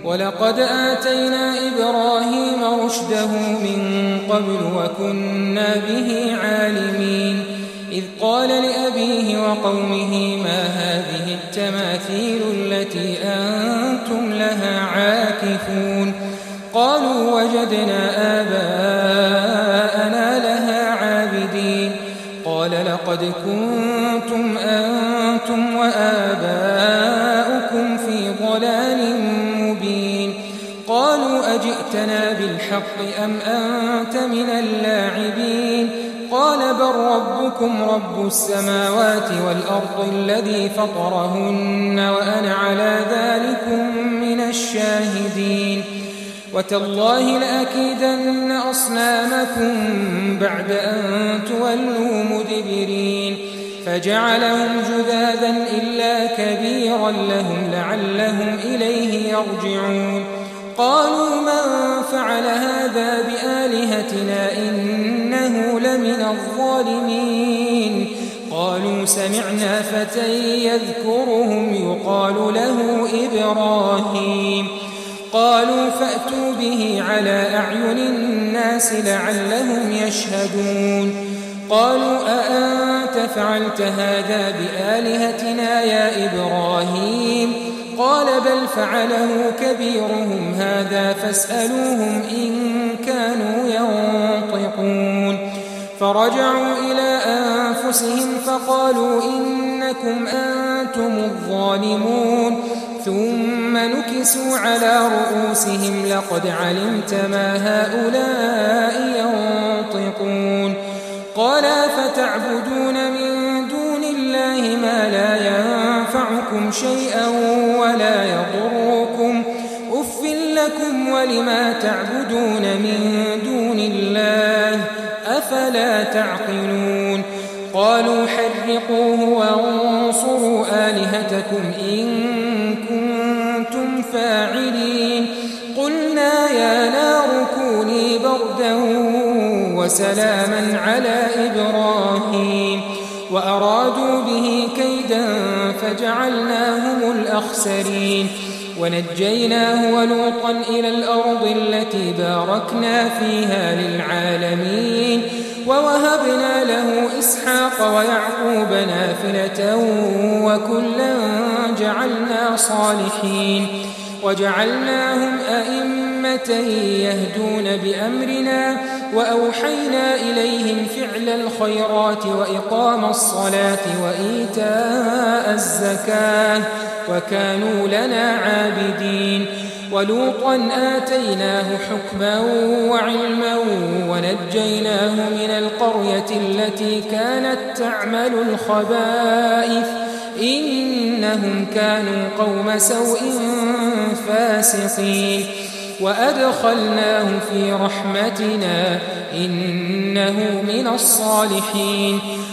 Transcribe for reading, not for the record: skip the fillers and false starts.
ولقد آتينا إبراهيم رشده من قبل وكنا به عالمين إذ قال لأبيه وقومه ما هذه التماثيل التي أنتم لها عاكفون قالوا وجدنا آباءنا لها عابدين قال لقد كنتم أنتم وآباؤكم في ضلال مبين قالوا أجئتنا بالحق أم أنت من اللاعبين قال بل ربكم رب السماوات والأرض الذي فطرهن وأنا على ذلكم من الشاهدين وتالله لأكيدن أصنامكم بعد أن تولوا مدبرين فجعلهم جذاذا إلا كبيرا لهم لعلهم إليه يرجعون قالوا من فعل هذا بآلهتنا إنه لمن الظالمين قالوا سمعنا فتى يذكرهم يقال له إبراهيم قالوا فأتوا به على أعين الناس لعلهم يشهدون قالوا أأنت فعلت هذا بآلهتنا يا إبراهيم قال بل فعله كبيرهم هذا فاسألوهم إن كانوا ينطقون فرجعوا إلى أنفسهم فقالوا إنكم أنتم الظالمون ثم نكسوا على رؤوسهم لقد علمت ما هؤلاء ينطقون قال فتعبدون من دون الله ما لا ينفعكم شيئا ولا يضركم أف لكم ولما تعبدون من دون الله أفلا تعقلون قالوا حرقوه وانصروا آلهتكم إن كنتم فاعلين قلنا يا نار كوني بردا وسلاما على إبراهيم وأرادوا به كيدا فجعلناهم الأخسرين ونجيناه ولوطا إلى الأرض التي باركنا فيها للعالمين ووهبنا له إسحاق ويعقوب نافلة وكلا جعلنا صالحين وجعلناهم أئمة يهدون بأمرنا وأوحينا إليهم فعل الخيرات وإقام الصلاة وإيتاء الزكاة وكانوا لنا عابدين ولوطا آتيناه حكما وعلما ونجيناه من القرية التي كانت تعمل الخبائث إنهم كانوا قوم سوء فاسقين وأدخلناه في رحمتنا إنه من الصالحين